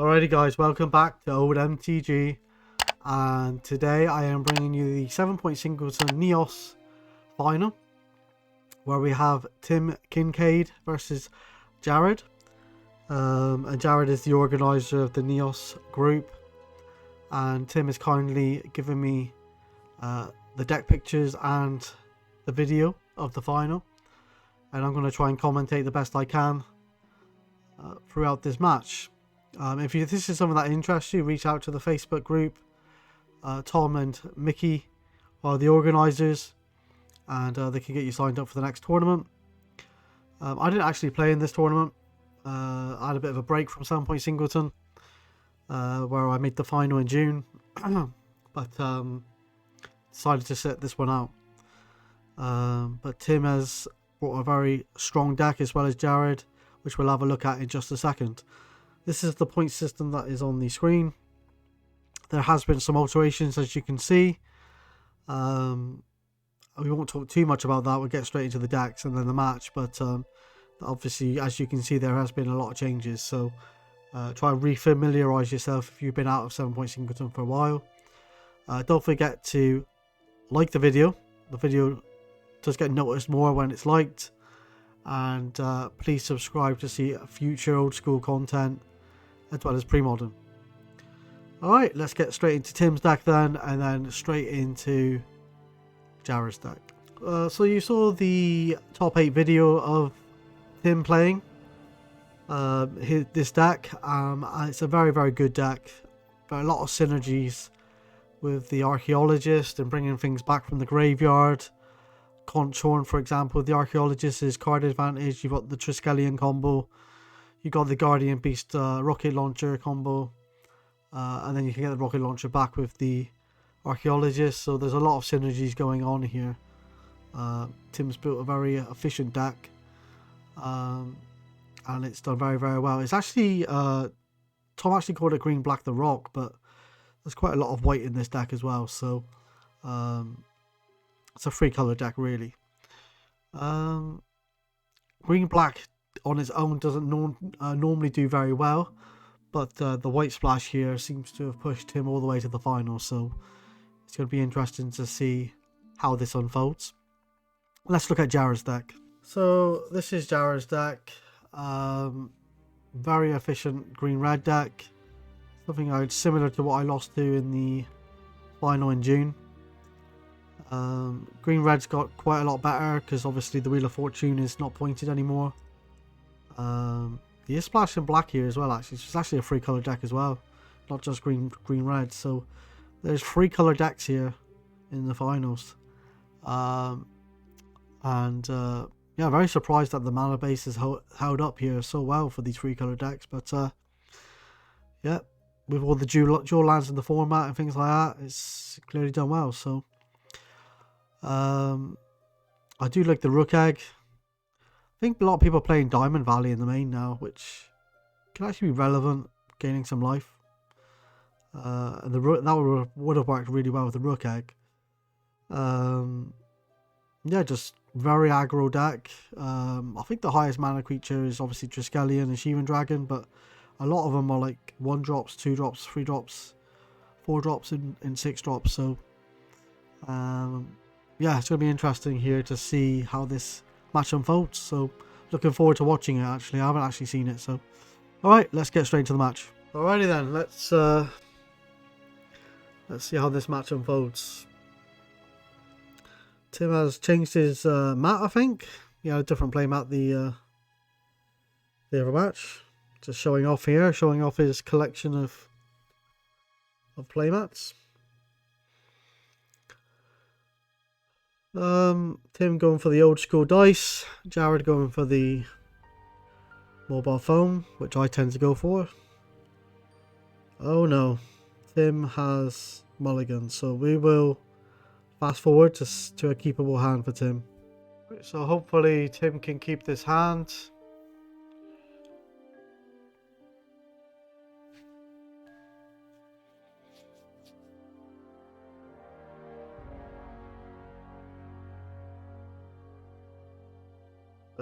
Alrighty guys, welcome back to Old MTG, and today I am bringing you the 7-point Singleton Neos final, where we have Tim Kinkaid versus Jared. And Jared is the organizer of the Neos group, and Tim has kindly given me the deck pictures and the video of the final, and I'm going to try and commentate the best I can throughout this match. If this is something that interests you, reach out to the Facebook group. Tom and Mickey are the organisers, and they can get you signed up for the next tournament. I didn't actually play in this tournament. I had a bit of a break from 7-point Singleton, where I made the final in June, but decided to set this one out. But Tim has brought a very strong deck, as well as Jared, which we'll have a look at in just a second. This is the point system that is on the screen. There has been some alterations, as you can see. We won't talk too much about that. We'll get straight into the decks and then the match. But obviously, as you can see, there has been a lot of changes. So try and re-familiarise yourself if you've been out of 7-point Singleton for a while. Don't forget to like the video. The video does get noticed more when it's liked. And please subscribe to see future old school content, as well as pre-modern. Alright, let's get straight into Tim's deck then, and then straight into Jared's deck. So you saw the top 8 video of Tim playing this deck. It's a very, very good deck. But a lot of synergies with the Archaeologist and bringing things back from the graveyard. Conchorn, for example, the Archaeologist is card advantage. You've got the Triskelion combo. You've got the Guardian Beast rocket launcher combo. And then you can get the rocket launcher back with the Archaeologist. So there's a lot of synergies going on here. Tim's built a very efficient deck. And it's done very, very well. It's actually, Tom actually called it Green Black the Rock, but there's quite a lot of white in this deck as well. So it's a 3-color deck, really. Green Black on its own doesn't normally do very well, but the white splash here seems to have pushed him all the way to the final. So it's going to be interesting to see how this unfolds. Let's look at Jared's deck. So this is Jared's deck. Very efficient green-red deck. Something similar to what I lost to in the final in June. Green red's got quite a lot better because obviously the Wheel of Fortune is not pointed anymore. He is splashing black here as well. Actually, it's actually a 3-color deck as well, not just green red. So there's 3-color decks here in the finals. Yeah, very surprised that the mana base is held up here so well for these 3-color decks. But yeah, with all the dual lands in the format and things like that, it's clearly done well. So I do like the Rook Egg. I think a lot of people are playing Diamond Valley in the main now, which can actually be relevant, gaining some life. And that would have worked really well with the Rook Egg. Yeah, just very aggro deck. I think the highest mana creature is obviously Triskelion and Shivan Dragon, but a lot of them are like 1 drops, 2 drops, 3 drops, 4 drops, and 6 drops. So yeah, it's going to be interesting here to see how this match unfolds. So looking forward to watching it. Actually, I haven't actually seen it. So alright, let's get straight into the match. Alrighty then, let's see how this match unfolds. Tim has changed his mat, I think. He had a different play mat the other match. Just showing off here, showing off his collection of play mats. Tim going for the old school dice, Jared going for the mobile phone, which I tend to go for. Oh no, Tim has mulligan, so we will fast forward to a keepable hand for Tim. So hopefully Tim can keep this hand.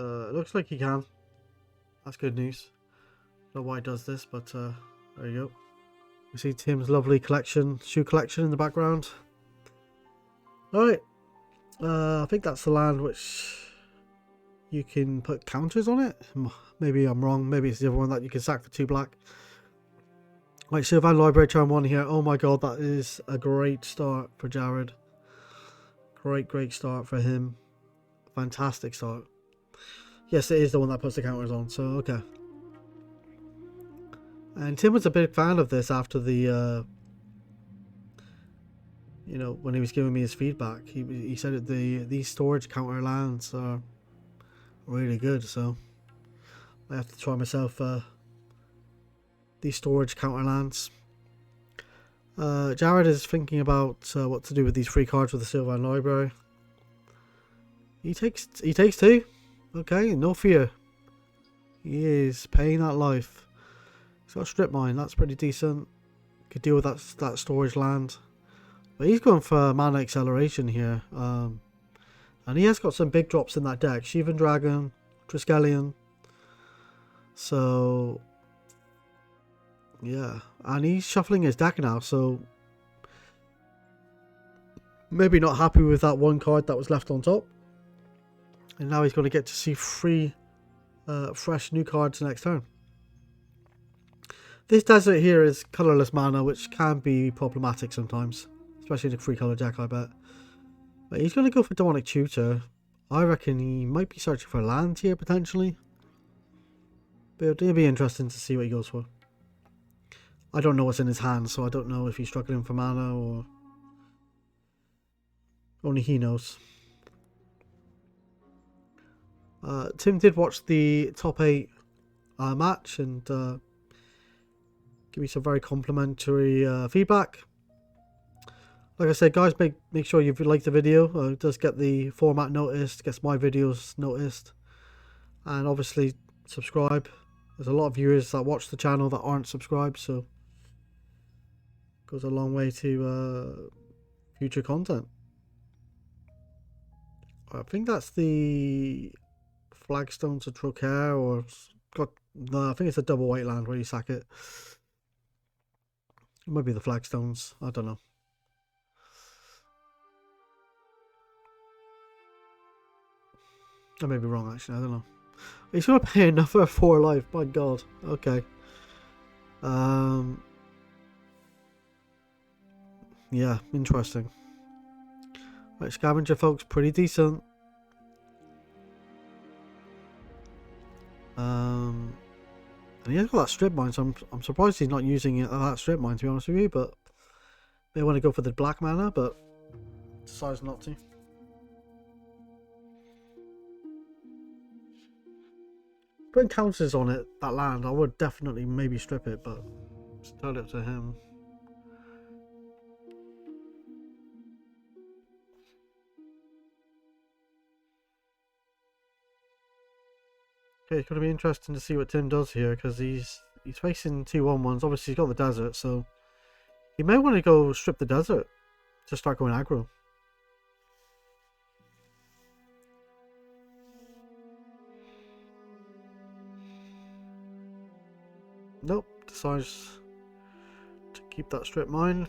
It looks like he can. That's good news. Don't know why he does this, but There you go. You see Tim's lovely collection, shoe collection in the background. Alright. I think that's the land which you can put counters on it. Maybe I'm wrong. Maybe it's the other one that you can sack for 2 black. Right, Sylvan Library turn 1 here. Oh my god, that is a great start for Jared. Great start for him. Fantastic start. Yes, it is the one that puts the counters on, so okay. And Tim was a big fan of this after the, you know, when he was giving me his feedback. He said that these storage counter lands are really good, so I have to try myself these storage counter lands. Jared is thinking about what to do with these free cards with the Sylvan Library. He takes 2. Okay, no fear. He is paying that life. He's got a strip mine, that's pretty decent. Could deal with that storage land. But he's going for mana acceleration here. And he has got some big drops in that deck. Sheevan Dragon, Triskelion. So yeah. And he's shuffling his deck now, so maybe not happy with that one card that was left on top. And now he's going to get to see 3 fresh new cards next turn. This desert here is colourless mana, which can be problematic sometimes. Especially in a 3-colour deck, I bet. But he's going to go for Demonic Tutor. I reckon he might be searching for land here, potentially. But it'll be interesting to see what he goes for. I don't know what's in his hand, so I don't know if he's struggling for mana or... Only he knows. Tim did watch the top 8 match and give me some very complimentary feedback. Like I said, guys, make sure you like the video. It does get the format noticed, gets my videos noticed, and obviously subscribe. There's a lot of viewers that watch the channel that aren't subscribed, so it goes a long way to future content. I think that's the Flagstones of Trocaire, or no, I think it's a double white land where you sack it. It might be the Flagstones, I don't know. I may be wrong actually, I don't know. He's gonna pay another 4 life, my god. Okay. Yeah, interesting. Right, Scavenger folks, pretty decent. And he has got that strip mine, so I'm surprised he's not using that strip mine, to be honest with you, but they want to go for the black mana, but decides not to. Putting counters on it, that land, I would definitely maybe strip it, but it's totally up to him. Okay, it's going to be interesting to see what Tim does here, because he's facing 2/1/1s. Obviously, he's got the desert, so he may want to go strip the desert to start going aggro. Nope, decides to keep that strip mine.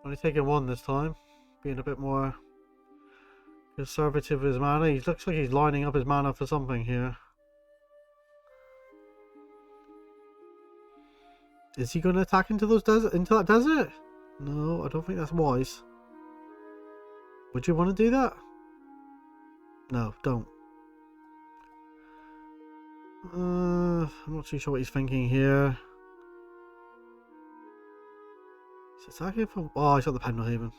Only taking 1 this time, being a bit more conservative with his mana. He looks like he's lining up his mana for something here. Is he going to attack into that desert? No, I don't think that's wise. Would you want to do that? No, don't. I'm not too sure what he's thinking here. He's attacking from... Oh, he's got the Pendelhaven.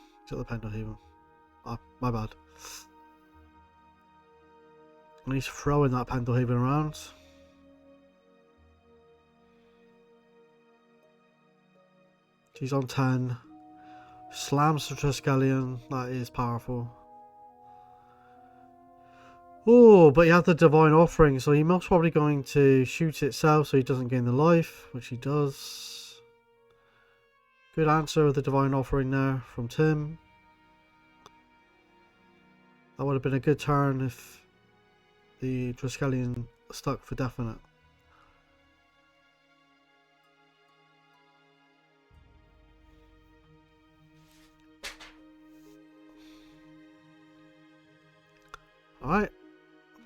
Oh, my bad. And he's throwing that Pendelhaven around. He's on 10. Slams the Triskelion. That is powerful. Oh, but he had the Divine Offering, so he's most probably going to shoot itself so he doesn't gain the life, which he does. Good answer with the Divine Offering there from Tim. That would have been a good turn if the Triskelion stuck for definite. Alright.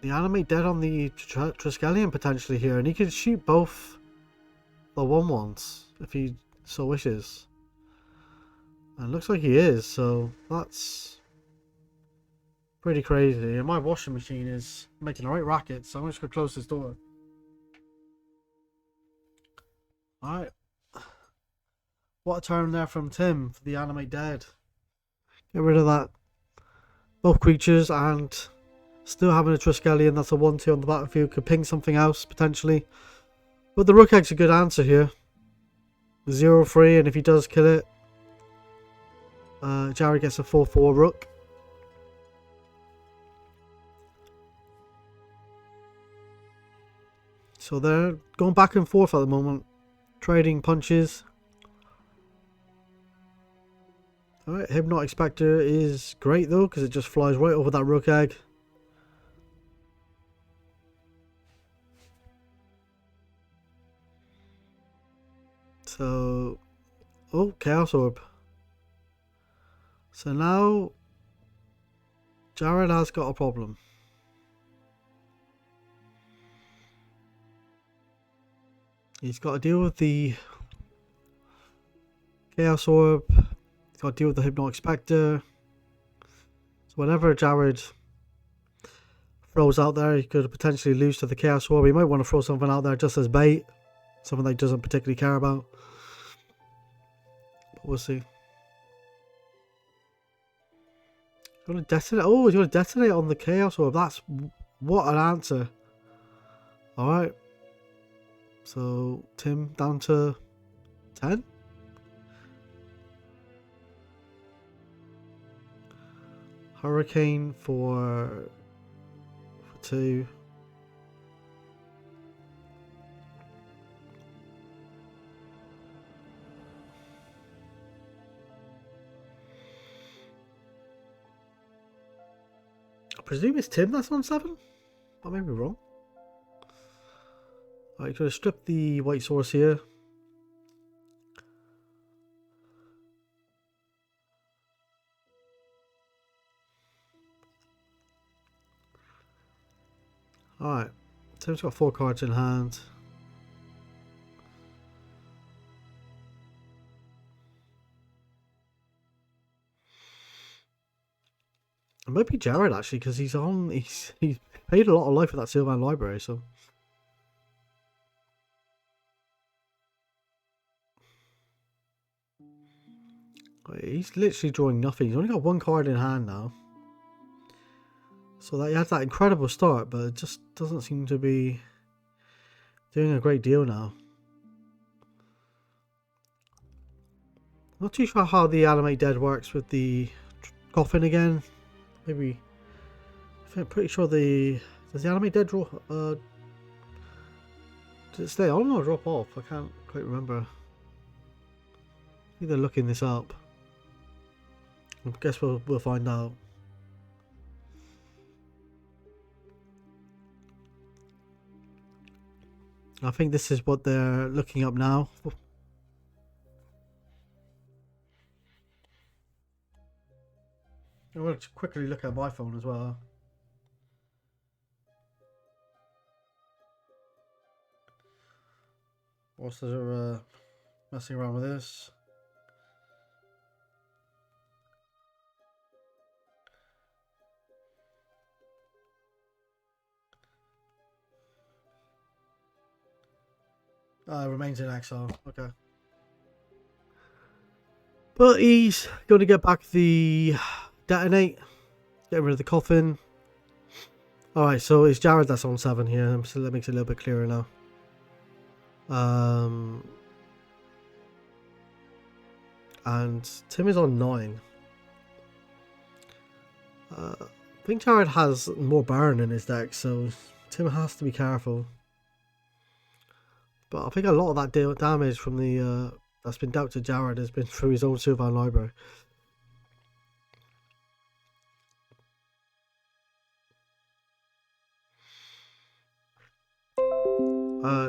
The Animate Dead on the Triskelion potentially here, and he could shoot both the 1/1s if he so wishes. And it looks like he is, so that's pretty crazy. And my washing machine is making the right racket, so I'm just gonna close this door. Alright. What a turn there from Tim for the Animate Dead. Get rid of that. Both creatures, and still having a Triskelion. That's a 1/2 on the battlefield. Could ping something else potentially. But the Rook Egg's a good answer here. 0/3, and if he does kill it, Jared gets a 4/4 Rook. So they're going back and forth at the moment, trading punches. Alright, Hypnotic Spectre is great though, because it just flies right over that Rook Egg. So, oh, Chaos Orb. So now, Jared has got a problem. He's got to deal with the Chaos Orb. He's got to deal with the Hypnotic Spectre. So whenever Jared throws out there, he could potentially lose to the Chaos Orb. He might want to throw something out there just as bait. Something that he doesn't particularly care about. But we'll see. You want to detonate? Oh, you want to detonate on the Chaos Orb? That's what an answer. Alright. So, Tim down to 10? Hurricane for 2. I presume it's Tim that's on 7? I may be wrong. Alright, going to strip the white source here. Alright, Tim's got 4 cards in hand. It might be Jared actually, because he's paid a lot of life for that Sylvan Library, so. He's literally drawing nothing. He's only got 1 card in hand now. So that he has that incredible start, but it just doesn't seem to be doing a great deal now. Not too sure how the Animate Dead works with the coffin again. Maybe. I'm pretty sure does the Animate Dead draw? Does it stay on or drop off? I can't quite remember. Either looking this up. I guess we'll find out. I think this is what they're looking up now. I'm going to quickly look at my phone as well. Whilst they're messing around with this. Remains in exile. Okay. But he's going to get back the detonate. Get rid of the coffin. Alright, so it's Jared that's on 7 here. So that makes it a little bit clearer now. And Tim is on 9. I think Jared has more burn in his deck, so Tim has to be careful. But I think a lot of that damage from the that's been dealt to Jared has been through his own Sylvan Library.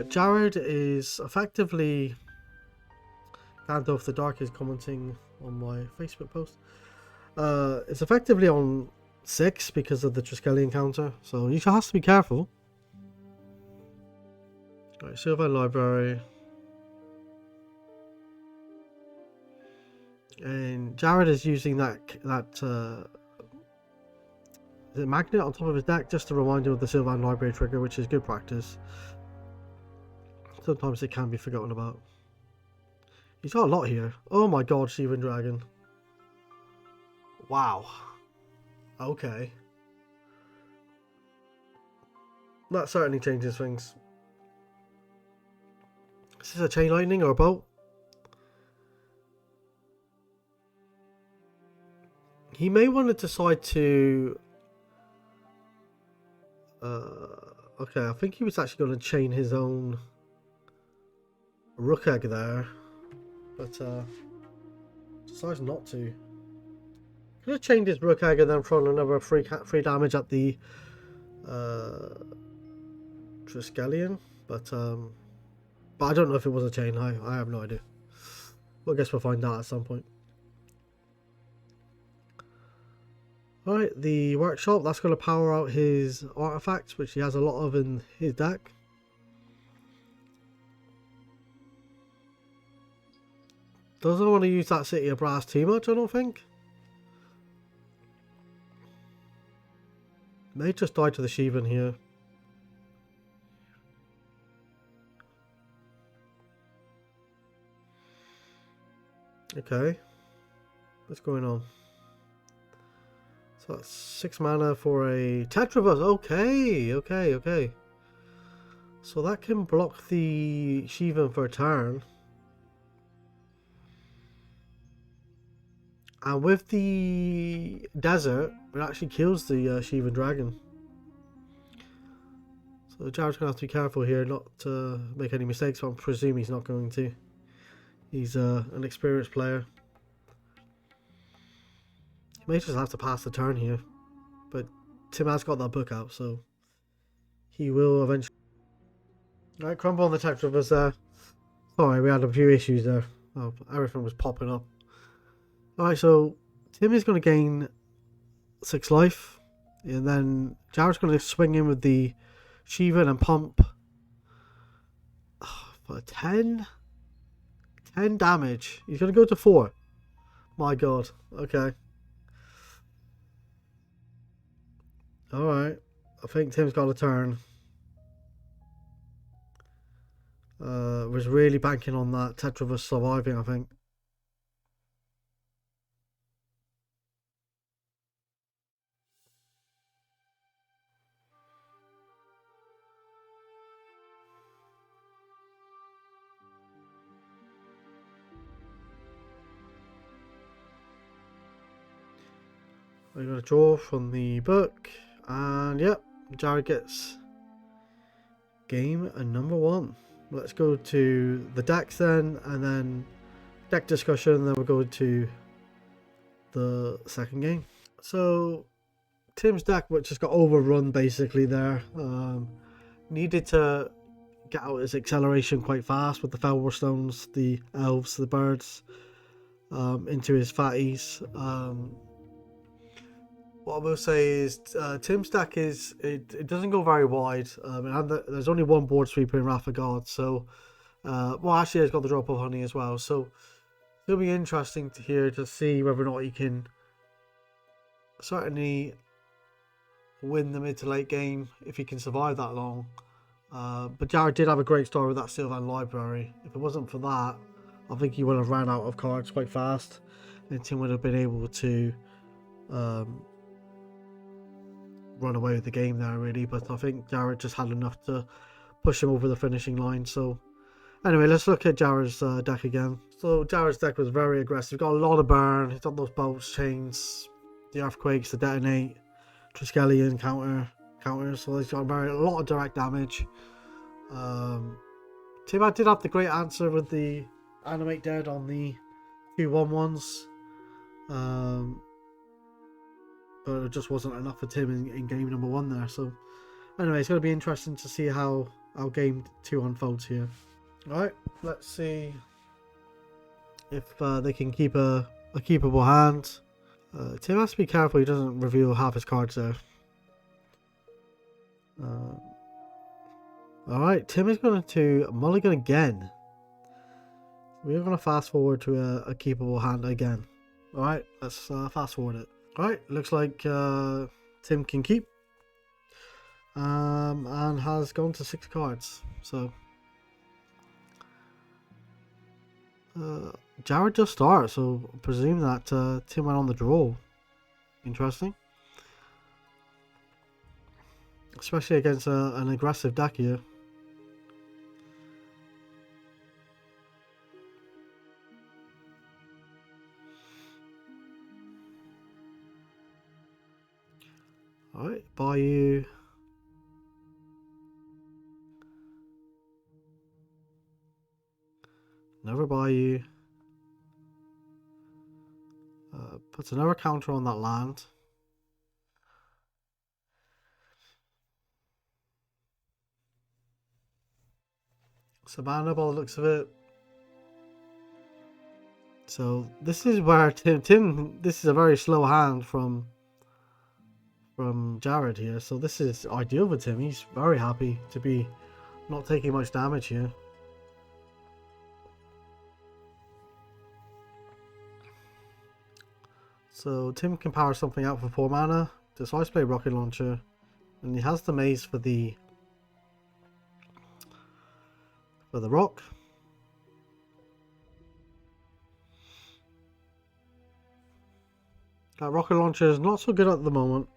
Jared is effectively Gandalf the Dark is commenting on my Facebook post. It's effectively on 6 because of the Triskelion counter, so you has to be careful. Right, Sylvan Library. And Jared is using that is it magnet on top of his deck just to remind him of the Sylvan Library trigger, which is good practice. Sometimes it can be forgotten about. He's got a lot here. Oh my god, Sheevan Dragon. Wow. Okay. That certainly changes things. Is this a Chain Lightning or a boat? He may want to decide to... okay, I think he was actually going to chain his own Rook Egg there. But, decides not to. Could have chained his Rook Egg and then thrown another free damage at the Triskelion. But I don't know if it was a chain. I have no idea. Well, I guess we'll find out at some point. Alright, the workshop, that's going to power out his artifacts, which he has a lot of in his deck. Doesn't want to use that City of Brass too much, I don't think. May just die to the Sheevan here. Okay. What's going on? So that's 6 mana for a Tetrabus. Okay. So that can block the Sheevan for a turn. And with the desert, it actually kills the Sheevan Dragon. So Jared's going to have to be careful here not to make any mistakes, but I presume he's not going to. He's an experienced player. He may just have to pass the turn here. But Tim has got that book out, so he will eventually... Alright, crumble on the Tetrabus there. Sorry, we had a few issues there. Oh, everything was popping up. Alright, so Tim is going to gain 6 life. And then Jared's going to swing in with the Sheevan and pump for 10 damage. He's going to go to 4. My god. Okay. Alright. I think Tim's got a turn. Was really banking on that Tetrabus surviving, I think. We're going to draw from the book, and yep, Jared gets game number 1. Let's go to the decks then, and then deck discussion, and then we'll go to the second game. So Tim's deck, which just got overrun basically there, needed to get out his acceleration quite fast with the Felwar Stones, the Elves, the Birds, into his fatties. What I will say is Tim's deck it doesn't go very wide. There's only one board sweeper in Wrath of God, so well, actually it's got the drop of honey as well, so it'll be interesting to see whether or not he can certainly win the mid to late game if he can survive that long. But Jared did have a great start with that Sylvan Library. If it wasn't for that, I think he would have ran out of cards quite fast, and Tim would have been able to run away with the game there really, but I think Jared just had enough to push him over the finishing line. So anyway, let's look at Jared's deck again. So Jared's deck was very aggressive, got a lot of burn, he's got those bolts, chains, the earthquakes, the detonate, Triskelion counters, so he's got a lot of direct damage. Tim did have the great answer with the animate dead on the 2/1/1s. But it just wasn't enough for Tim in game number 1 there. So anyway, it's going to be interesting to see how game 2 unfolds here. Alright, let's see if they can keep a keepable hand. Tim has to be careful he doesn't reveal half his cards there. Alright, Tim is going to mulligan again. We're going to fast forward to a keepable hand again. Alright, let's fast forward it. Alright, looks like Tim can keep. And has gone to 6 cards. So Jared just started, so I presume that Tim went on the draw. Interesting. Especially against an aggressive deck here. Alright, buy you. Never buy you. Puts another counter on that land. Savannah by the looks of it. So this is where Tim this is a very slow hand from Jared here. So this is ideal for Tim. He's very happy to be not taking much damage here. So Tim can power something out for 4 mana. Decides to play Rocket Launcher. And he has the maze for the rock. That Rocket Launcher is not so good at the moment.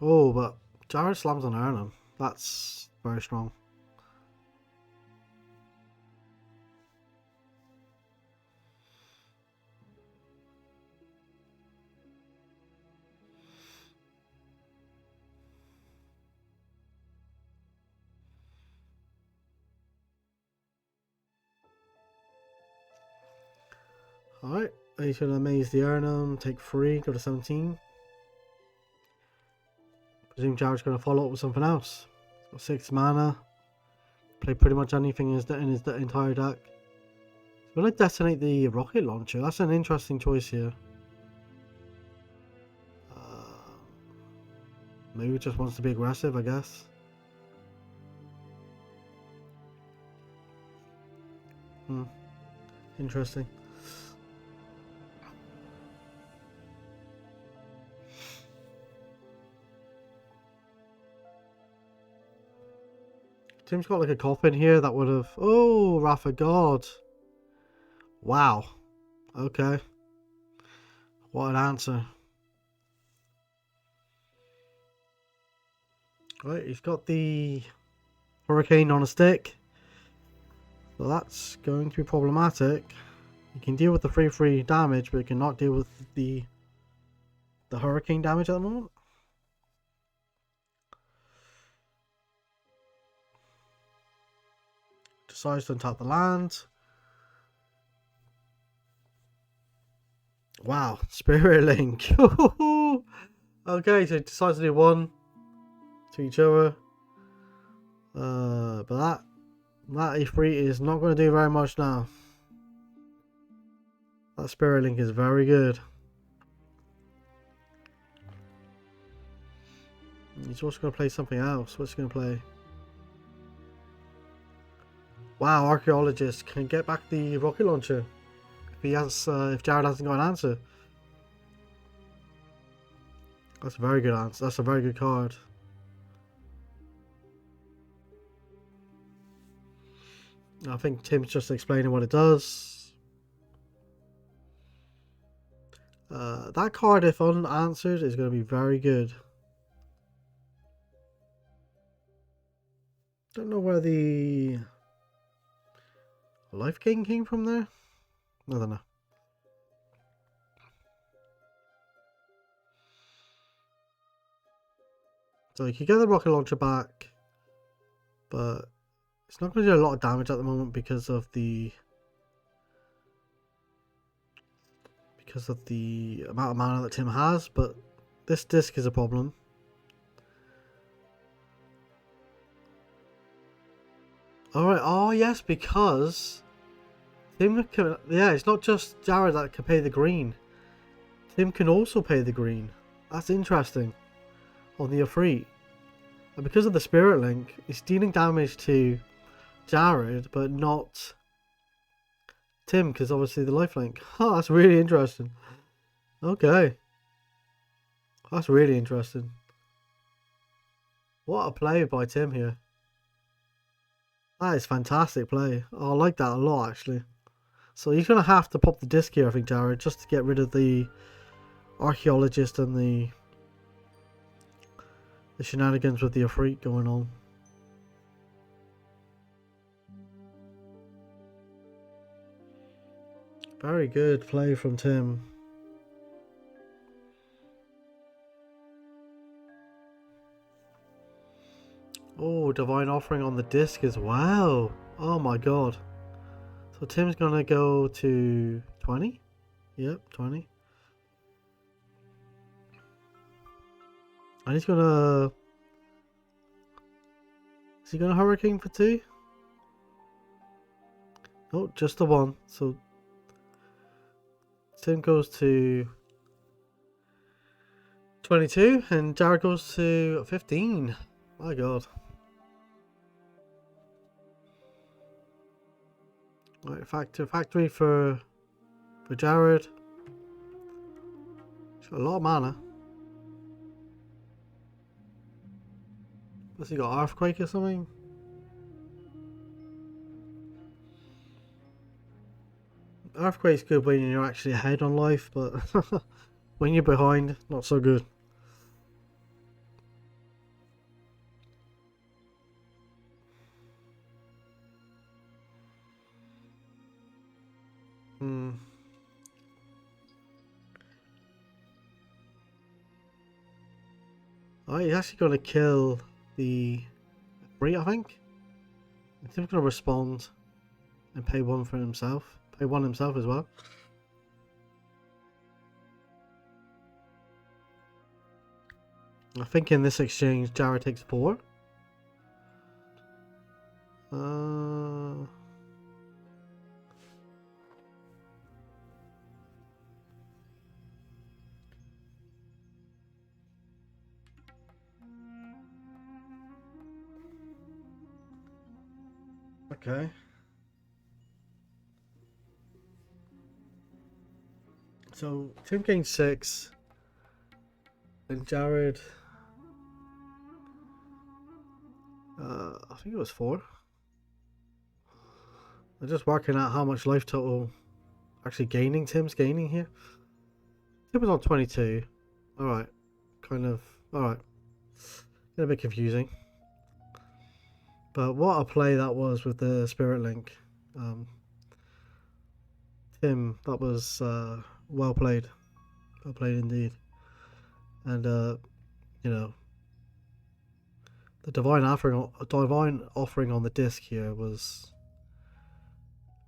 Oh, but Jared slams on Arnhem. That's very strong. Alright, he's going to maze the Arnhem, take 3, go to 17. Presume Jared's going to follow up with something else. Got 6 mana. Play pretty much anything in his entire deck. He's going to detonate the Rocket Launcher. That's an interesting choice here. Maybe he just wants to be aggressive, I guess. Interesting. Tim's got like a coffin here that would have... Oh, Wrath of God. Wow. Okay. What an answer. Right, he's got the Hurricane on a stick. So that's going to be problematic. He can deal with the 3/3 damage, but he cannot deal with the Hurricane damage at the moment. Decides to untap the land. Wow, Spirit Link. Okay, so he decides to do 1 to each other. But that E3 is not going to do very much now. That Spirit Link is very good. He's also going to play something else. What's he going to play? Wow, Archaeologist can get back the Rocket Launcher if Jared hasn't got an answer. That's a very good answer. That's a very good card. I think Tim's just explaining what it does. That card, if unanswered, is going to be very good. Don't know where the Life Gain came from there. I don't know. So you can get the Rocket Launcher back, but it's not going to do a lot of damage at the moment because of the amount of mana that Tim has. But this disc is a problem. Alright, oh yes, because Tim can, yeah, it's not just Jared that can pay the green. Tim can also pay the green. That's interesting. On the Ifrit. And because of the Spirit Link, it's dealing damage to Jared, but not Tim, because obviously the lifelink. Oh, that's really interesting. Okay. That's really interesting. What a play by Tim here. That is fantastic play. Oh, I like that a lot, actually. So he's going to have to pop the disc here, I think, Jared, just to get rid of the archaeologist and the shenanigans with the Ifrit going on. Very good play from Tim. Oh, Divine Offering on the disc as well. Oh my god. So Tim's gonna go to 20? Yep, 20. And he's gonna... Is he gonna Hurricane for 2? Oh, just the 1. So Tim goes to 22 and Jared goes to 15. My god. Right, factory for Jared. He's got a lot of mana. Has he got Earthquake or something? Earthquake's good when you're actually ahead on life, but when you're behind, not so good. Oh, he's actually going to kill the Free, I think. He's going to respond and pay 1 for himself. Pay 1 himself as well. I think in this exchange, Jared takes 4. Okay. So Tim gained 6, and Jared, I think it was 4. I'm just working out how much life total actually Tim's gaining here. Tim was on 22. Alright. Kind of, alright. A bit confusing. But what a play that was with the Spirit Link. Tim, that was well played. Well played indeed. And, you know, the divine offering on the disc here was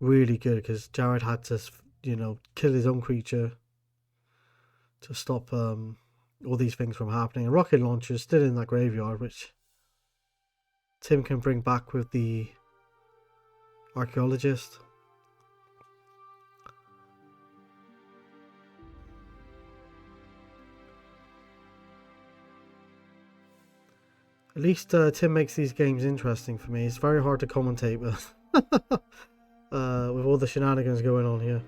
really good because Jared had to, you know, kill his own creature to stop all these things from happening. And rocket launcher is still in that graveyard, which Tim can bring back with the archaeologist. At least Tim makes these games interesting for me. It's very hard to commentate with with all the shenanigans going on here.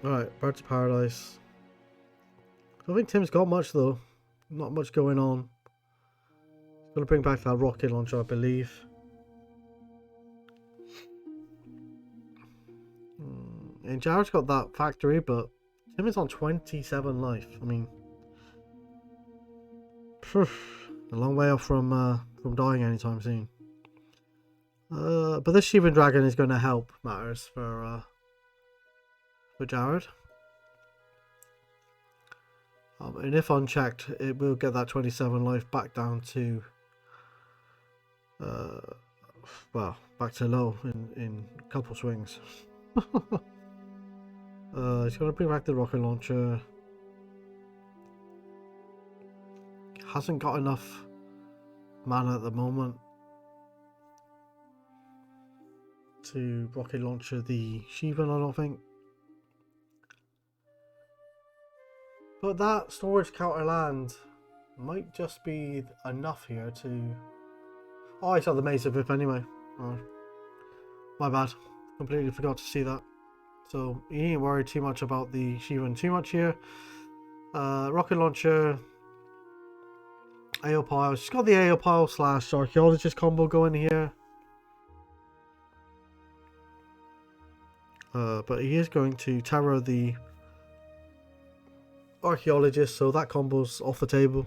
Alright, Birds of Paradise. I don't think Tim's got much though. Not much going on. He's going to bring back that rocket launcher, I believe. And Jared's got that factory, but Tim is on 27 life. I mean, a long way off from dying anytime soon. But this Sheevan Dragon is going to help matters for Jared. And if unchecked, it will get that 27 life back down to well, back to low in a couple swings. He's going to bring back the rocket launcher. Hasn't got enough mana at the moment. to rocket launcher the Shivan, I don't think. But that storage counter land might just be enough here to... Oh, I saw the Mesa VIP anyway. Oh, my bad. Completely forgot to see that. So you needn't worry too much about the Shivan too much here. Rocket launcher, AO pile. She's got the AO pile / archaeologist combo going here. But he is going to terror the archaeologist, so that combo's off the table.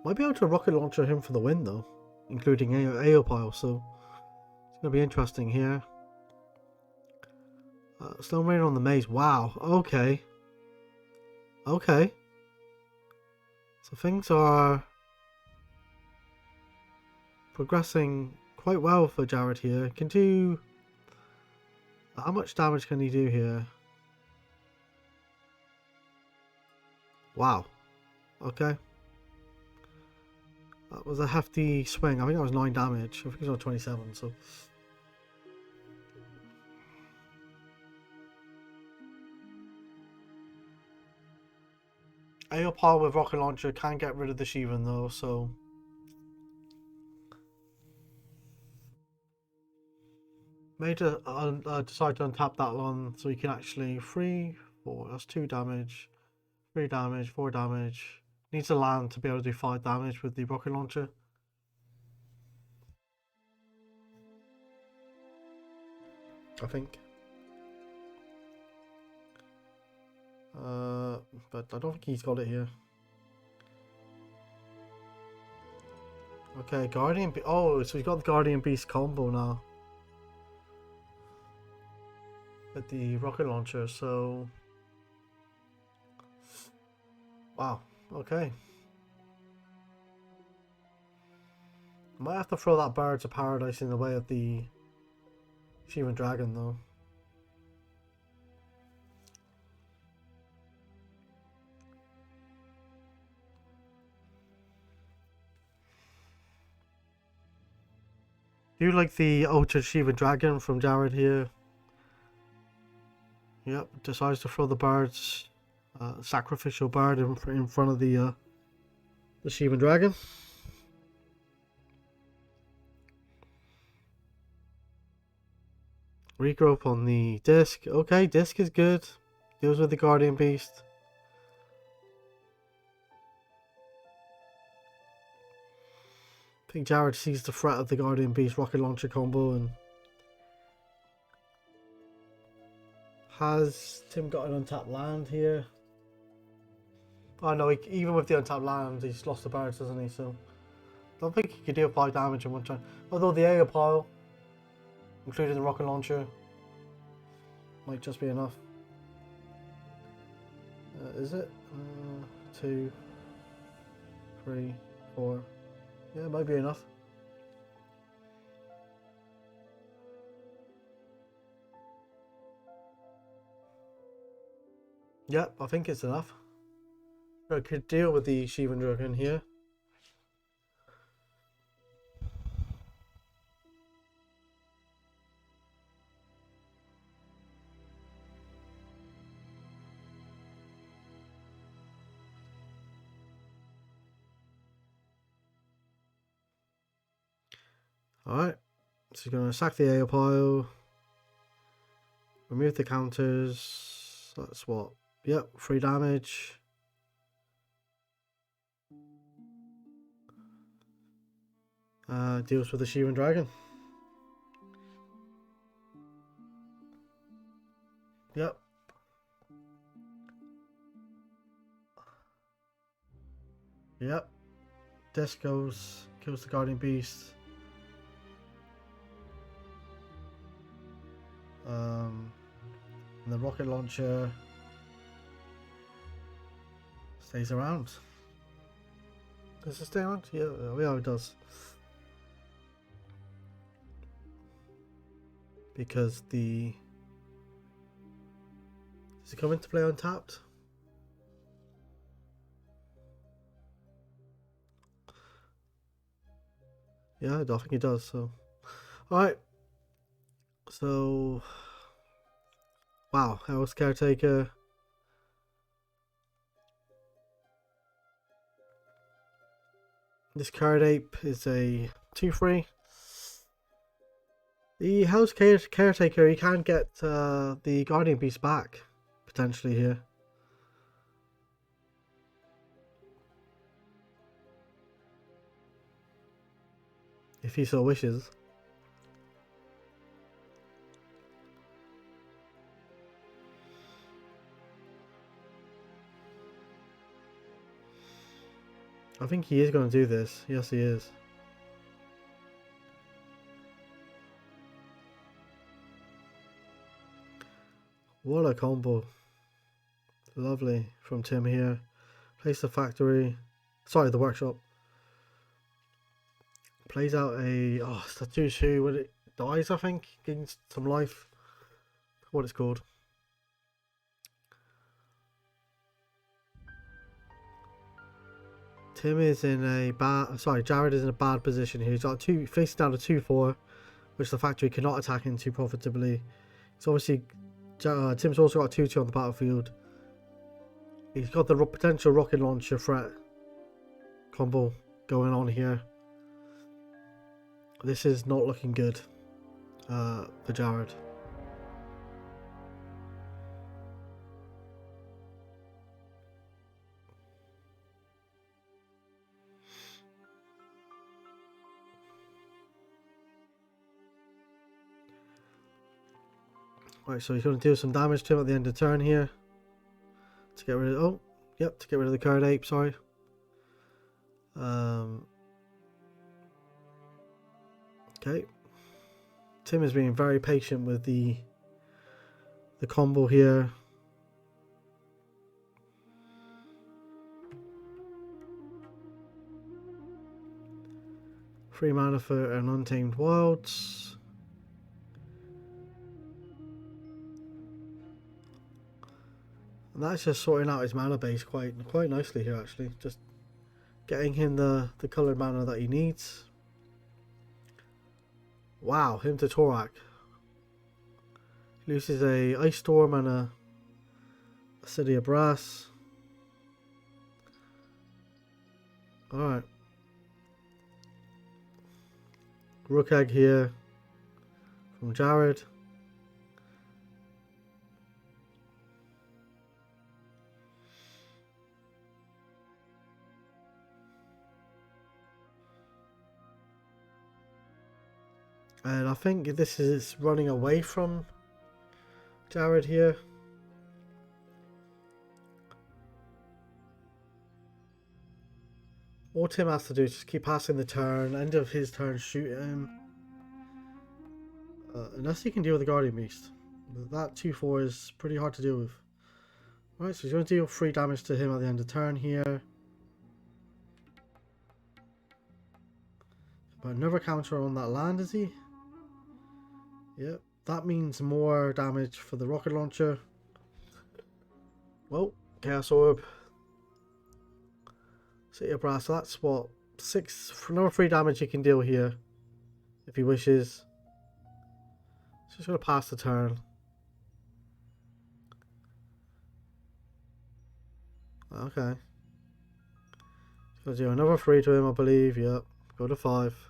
Might be able to rocket launcher him for the win though, including AO pile, so it's gonna be interesting here. Stone Rain on the maze. Wow. Okay. Okay. So things are progressing quite well for Jared here. Can do... How much damage can he do here? Wow. Okay. That was a hefty swing. I think that was 9 damage. I think it was on 27, so... AO pile with rocket launcher can get rid of the Shivan though, so... May decide to untap that one so you can actually 3, 4, that's 2 damage, 3 damage, 4 damage. Needs to land to be able to do 5 damage with the rocket launcher. I think. But I don't think he's got it here. Okay, Guardian Beast. Oh, so he's got the Guardian Beast combo now. With the rocket launcher, so... Wow, okay. Might have to throw that Birds of Paradise in the way of the Shivan Dragon though. Do you like the Ultra Shivan Dragon from Jared here? Yep, decides to throw the birds, sacrificial bird in front of the Shivan Dragon. Regrowth on the disc. Okay, disc is good. Deals with the Guardian Beast. I think Jared sees the threat of the Guardian Beast rocket launcher combo and has Tim got an untapped land here? Oh no, even with the untapped land, he's lost the birds, doesn't he? So I don't think he could deal 5 damage in one turn. Although the AO pile, including the rocket launcher, might just be enough. Is it? 2, 3, 4. Yeah, it might be enough. Yep, I think it's enough. I could deal with the Shivan Dragon here. Alright, so you're going to sack the AO pile, remove the counters, that's what, yep, 3 damage. Deals with the Shivan Dragon. Yep. Yep. Disc goes, kills the Guardian Beast. And the rocket launcher stays around. Does it stay around? Yeah, it does. Because the... Does it come into play untapped? Yeah, I don't think it does, so... Alright. So, wow, House Caretaker. This card ape is a 2/3. The House Caretaker, you can get the Guardian Beast back, potentially here. If he so wishes. I think he is going to do this. Yes, he is. What a combo. Lovely from Tim here. Place the factory. Sorry, the workshop. Plays out a... Oh, it's a 2/2 when it dies, I think. Gains some life. What it's called. Tim is in a bad... Sorry, Jared is in a bad position here. He's got facing down a 2/4, which the factory cannot attack into profitably. So obviously, Tim's also got a 2/2 on the battlefield. He's got the potential rocket launcher threat combo going on here. This is not looking good for Jared. Right, so he's going to do some damage to him at the end of the turn here. To get rid of... Oh, yep, to get rid of the card ape, sorry. Okay. Tim is being very patient with the combo here. Free mana for an Untamed Wilds. And that's just sorting out his mana base quite nicely here, actually. Just getting him the coloured mana that he needs. Wow, him to Torak. Loses a Ice Storm and a City of Brass. Alright. Rook Egg here from Jared. And I think this is running away from Jared here. All Tim has to do is just keep passing the turn, end of his turn, shoot him. Unless he can deal with the Guardian Beast. That 2/4 is pretty hard to deal with. Right, so he's going to deal 3 damage to him at the end of the turn here. But another counter on that land, is he? Yep, that means more damage for the rocket launcher. Well, Chaos Orb. City of Brass, so that's what, 6, for another 3 damage he can deal here, if he wishes. So he's going to pass the turn. Okay. He's going to do another 3 to him, I believe, yep. Go to 5.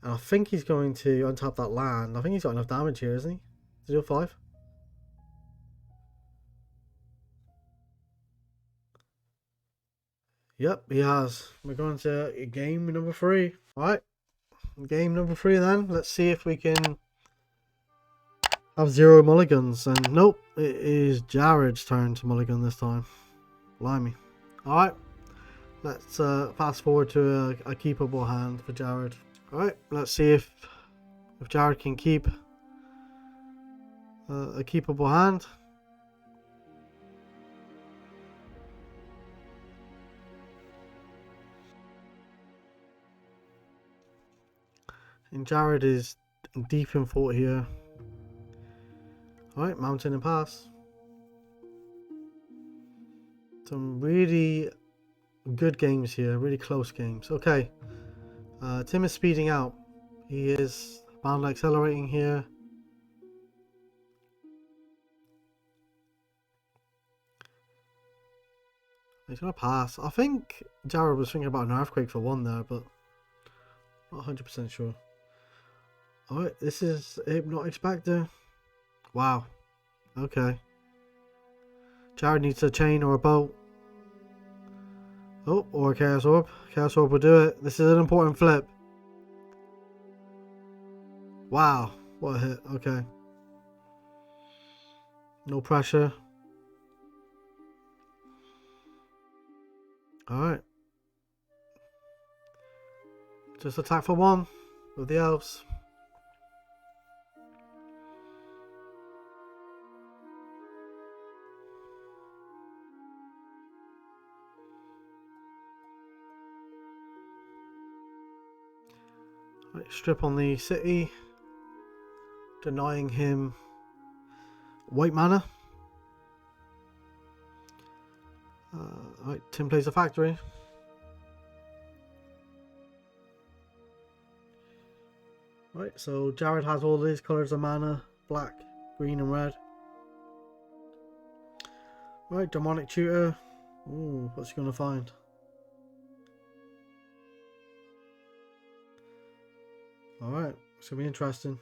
And I think he's going to untap that land. I think he's got enough damage here, isn't he? To do 5. Yep, he has. We're going to game number 3. Alright. Game number 3 then. Let's see if we can have 0 mulligans. And nope, it is Jared's turn to mulligan this time. Blimey. Alright. Let's fast forward to a keepable hand for Jared. Alright, let's see if Jared can keep a keepable hand. And Jared is deep in thought here. Alright, mountain and pass. Some really good games here, really close games. Okay, Tim is speeding out. He is mana accelerating here. He's gonna pass. I think Jared was thinking about an earthquake for one there, but not 100% sure. Alright, this is Hypnotic Spectre. Wow. Okay. Jared needs a chain or a boat. Oh, or a Chaos Orb. Chaos Orb will do it. This is an important flip. Wow. What a hit. Okay. No pressure. Alright. Just attack for one with the elves. Right, strip on the city, denying him white mana. Right, Tim plays a factory. Right, so Jared has all these colours of mana: black, green, and red. Right, Demonic Tutor. Ooh, what's he gonna find? Alright, it's gonna be interesting.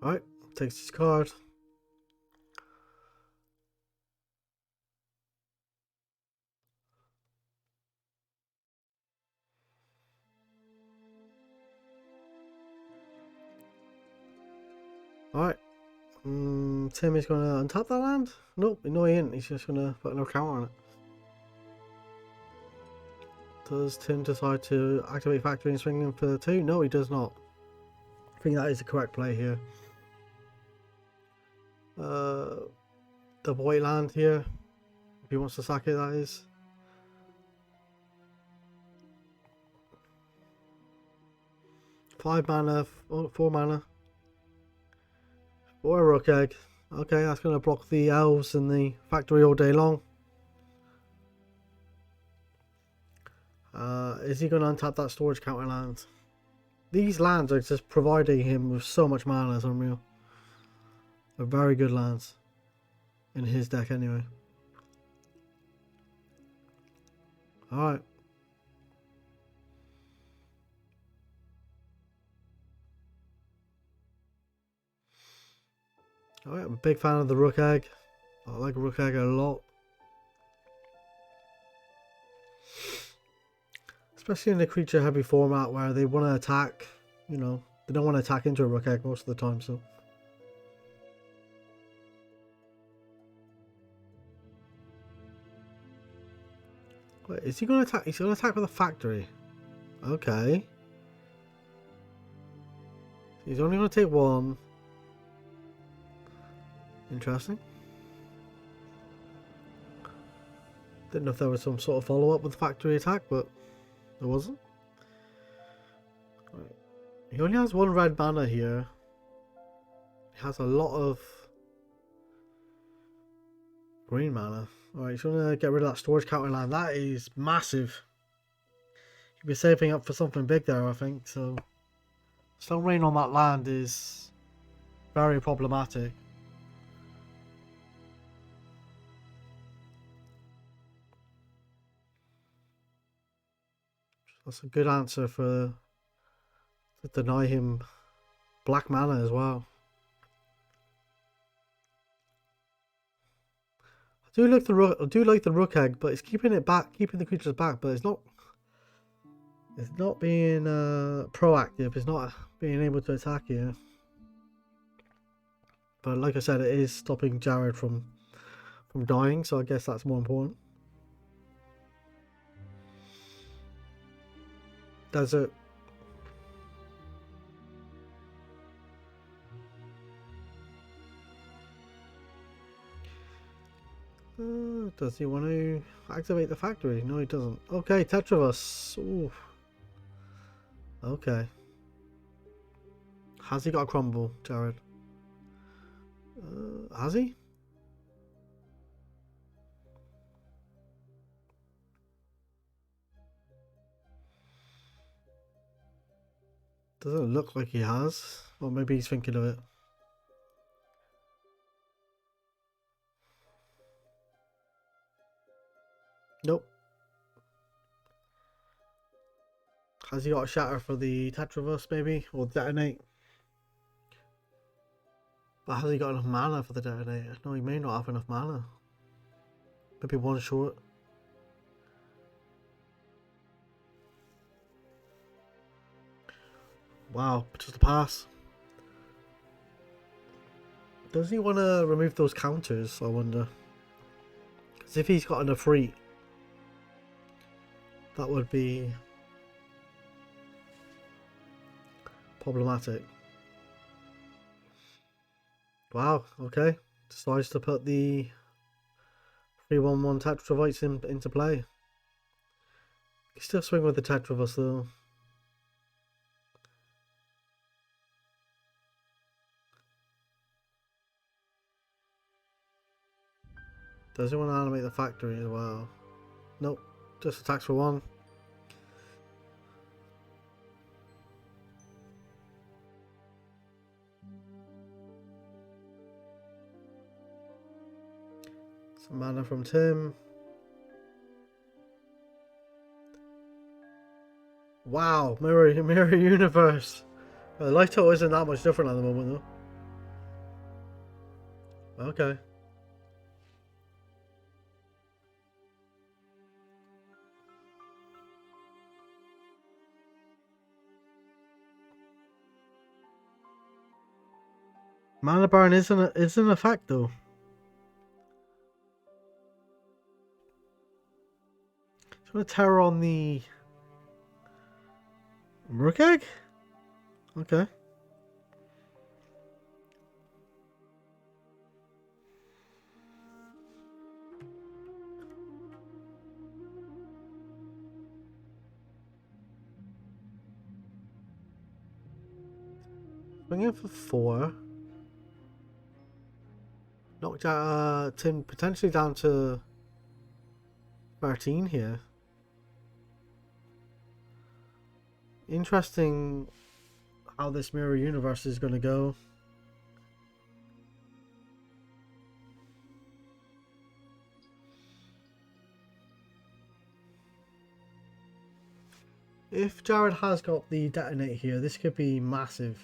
Alright, takes his card. Alright. Tim is going to untap that land? Nope, no he ain't. He's just going to put another counter on it. Does Tim decide to activate Factory and swing him for the 2? No, he does not. I think that is the correct play here. Double white land here. If he wants to sack it, that is. Five mana, 4 mana. Or a Rook Egg. Okay, that's going to block the elves and the factory all day long. Is he going to untap that storage counter land? These lands are just providing him with so much mana, it's unreal. They're very good lands. In his deck anyway. Alright. Alright, I'm a big fan of the Rook Egg. I like Rook Egg a lot. Especially in the creature heavy format where they want to attack, you know, they don't want to attack into a Rook Egg most of the time, so. Wait, is he going to attack? He's going to attack with a factory. Okay. He's only going to take one. Interesting. Didn't know if there was some sort of follow-up with the factory attack, but there wasn't. Right. He only has one red mana here. He has a lot of green mana. Alright, he's going to get rid of that storage counter land. That is massive. He'll be saving up for something big there, I think. So, Stone Rain on that land is very problematic. That's a good answer to deny him black mana as well. I do like the Rook Egg, but it's keeping it back, keeping the creatures back. But it's not being proactive. It's not being able to attack you. But like I said, it is stopping Jared from from dying, so I guess that's more important. Desert. Does he want to activate the factory? No, he doesn't. Okay, Tetravus. Ooh. Okay. Has he got a crumble, Jared? Has he? Doesn't look like he has. Or maybe he's thinking of it. Nope. Has he got a shatter for the Tetravus, maybe? Or detonate? But has he got enough mana for the detonator? No, he may not have enough mana. Maybe one short. Wow, just a pass. Does he want to remove those counters, I wonder? Because if he's got enough free, that would be problematic. Wow, okay. Decides to put the 3/1/1 Tetravites into play. He still swing with the Tetravus though. Does he want to animate the factory as well? Nope, just attacks for 1. Some mana from Tim. Wow, mirror universe. The life total isn't that much different at the moment though. Okay. Mana burn isn't a fact though. Just want to terror on the Rook Egg? Okay. Swing in for 4. Knocked out Tim potentially down to 13 here. Interesting how this mirror universe is going to go. If Jared has got the detonate here, this could be massive.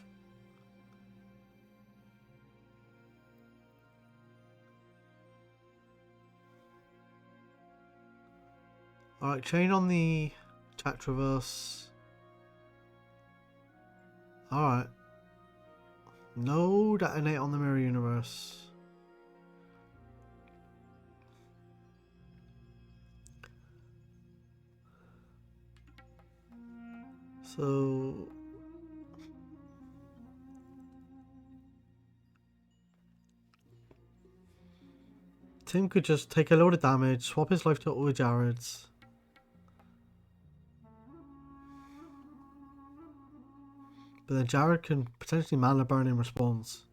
Alright, chain on the Tetravus. Alright. No detonate on the mirror universe. So Tim could just take a load of damage, swap his life total with Jared's. But then Jared can potentially mana burn in response.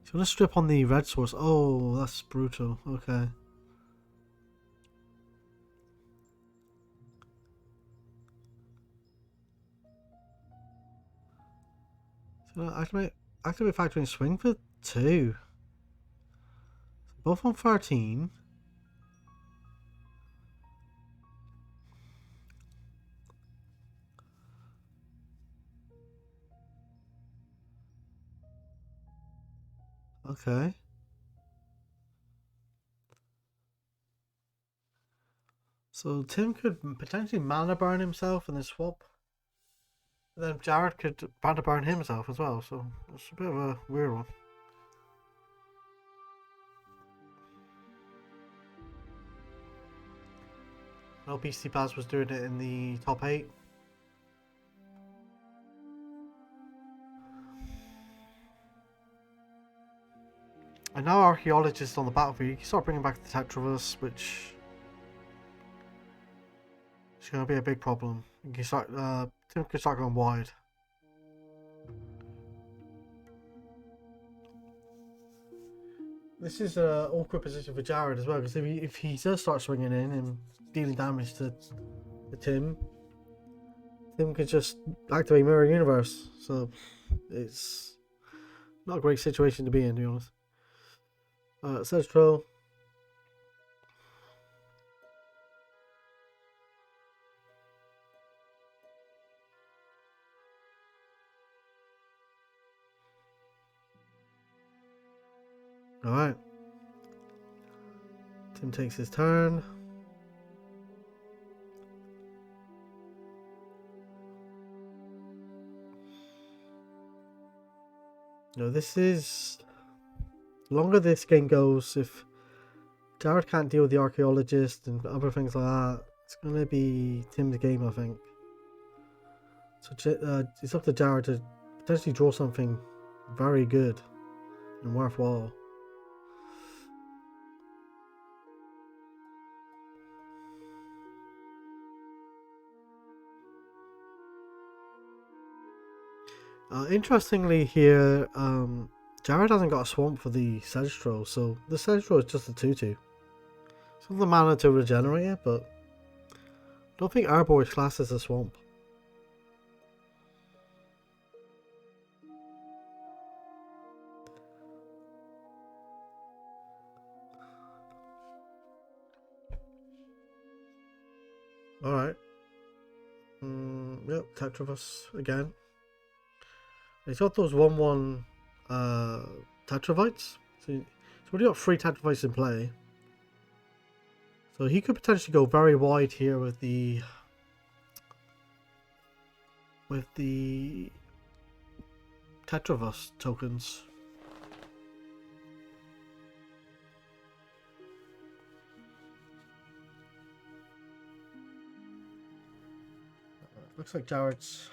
He's going to strip on the red source. Oh, that's brutal. Okay. So activate factory and swing for 2. Both on 13. Okay. So Tim could potentially mana burn himself and then swap. And then Jared could mana burn himself as well. So it's a bit of a weird one. LPC Pass was doing it in the top 8. And now archaeologists on the battlefield, you can start bringing back the Tetravus, which is going to be a big problem. You can start, Tim can start going wide. This is an awkward position for Jared as well, because if he does start swinging in and dealing damage to Tim could just activate Mirror Universe. So it's not a great situation to be in, to be honest. Sedge Troll. Alright. Tim takes his turn. No, this is... The longer this game goes, if Jared can't deal with the archaeologist and other things like that, it's going to be Tim's game, I think. So it's up to Jared to potentially draw something very good and worthwhile. Interestingly here, Jared hasn't got a swamp for the Sedge Troll, so the Sedge Troll is just a 2/2. It's not the mana to regenerate it, but I don't think Arbor is classed as a swamp. Alright. Yep, Tetravus again. He's got those 1/1 Tetravites. So he's already got 3 Tetravites in play. So he could potentially go very wide here with the Tetravus tokens. Looks like Jared's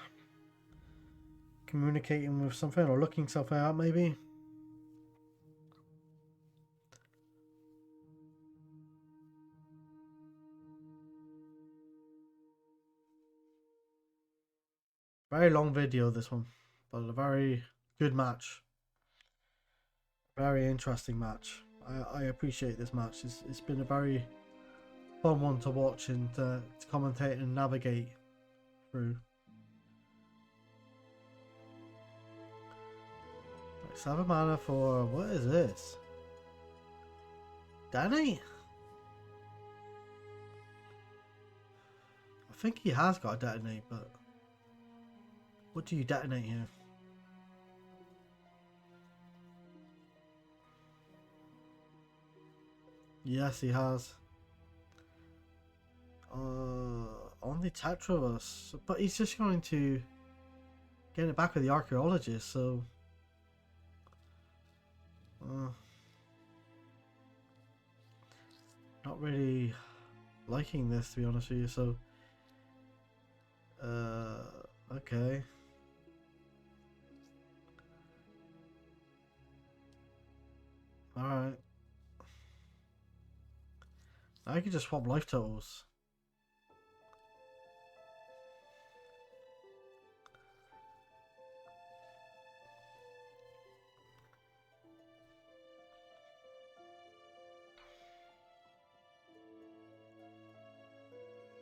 communicating with something or looking something out, maybe. Very long video, this one, but a very good match. Very interesting match. I appreciate this match. It's been a very fun one to watch and to commentate and navigate through. 7 mana for, what is this? Detonate? I think he has got a detonate, but what do you detonate here? Yes, he has. On the Tetravus, but he's just going to get it back with the archaeologist, so not really liking this, to be honest with you. So okay, all right, I can just swap life totals.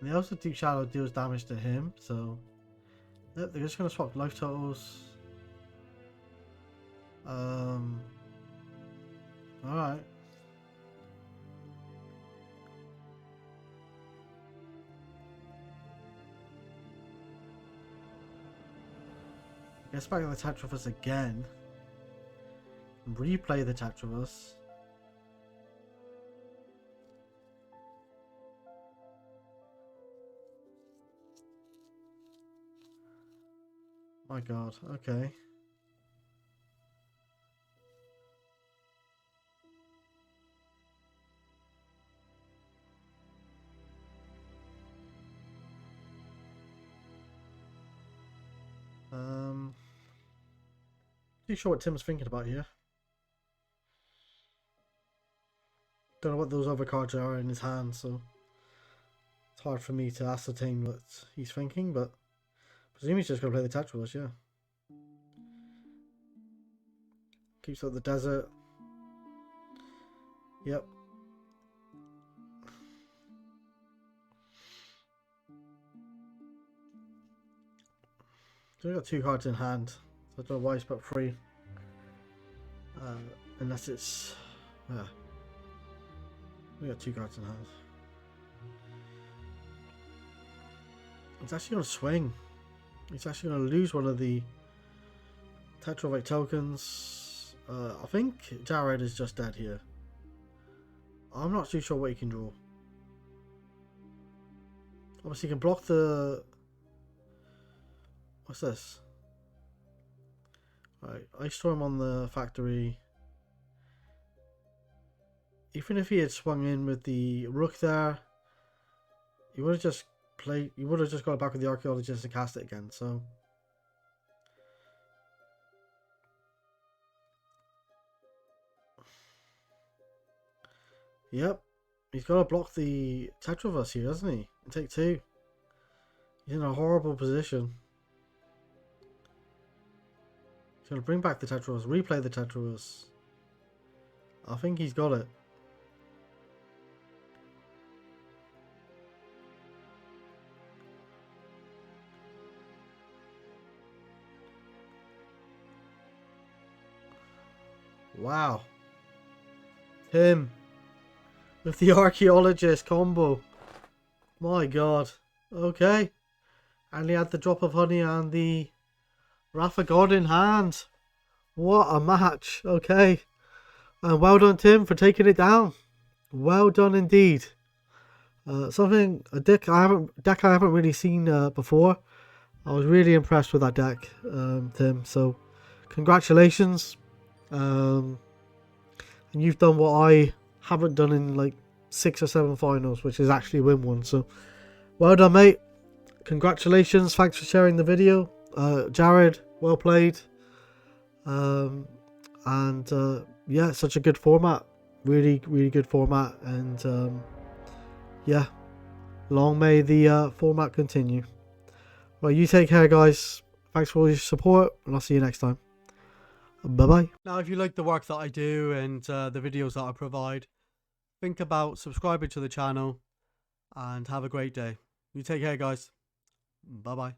And they also Deep Shadow deals damage to him, so yep, they're just gonna swap life totals. Alright. Gets back to the Tetravus again. Replay the Tetravus. My god, okay. Too sure what Tim's thinking about here. Don't know what those other cards are in his hand, so it's hard for me to ascertain what he's thinking, but I presume he's just going to play the Tetris, yeah. Keeps up the desert. Yep. So we got 2 cards in hand, so I don't know why he's put 3. Unless it's... yeah. We got 2 cards in hand. He's actually going to swing. He's actually going to lose one of the Tetrovite tokens. I think Jared is just dead here. I'm not too sure what he can draw. Obviously he can block the... what's this? Right, Ice Storm on the factory. Even if he had swung in with the Rook there, he would have just played. He would have just got back with the Archaeologist to cast it again. So, yep, he's got to block the Tetravus here, doesn't he? And take 2. He's in a horrible position. He's going to bring back the Tetravus, replay the Tetravus. I think he's got it. Wow. Tim with the Archaeologist combo. My god. Okay. And he had the Drop of Honey and the Wrath of God in hand. What a match. Okay. And well done, Tim, for taking it down. Well done indeed. A deck I haven't really seen before. I was really impressed with that deck, Tim. So congratulations. And you've done what I haven't done in like 6 or 7 finals, which is actually win one. So well done, mate. Congratulations. Thanks for sharing the video. Jared, well played. Yeah, such a good format. Really, really good format. And yeah, long may the format continue. Well, you take care, guys. Thanks for all your support, and I'll see you next time. Bye-bye. Now, if you like the work that I do and the videos that I provide, think about subscribing to the channel and have a great day. You take care, guys. Bye-bye.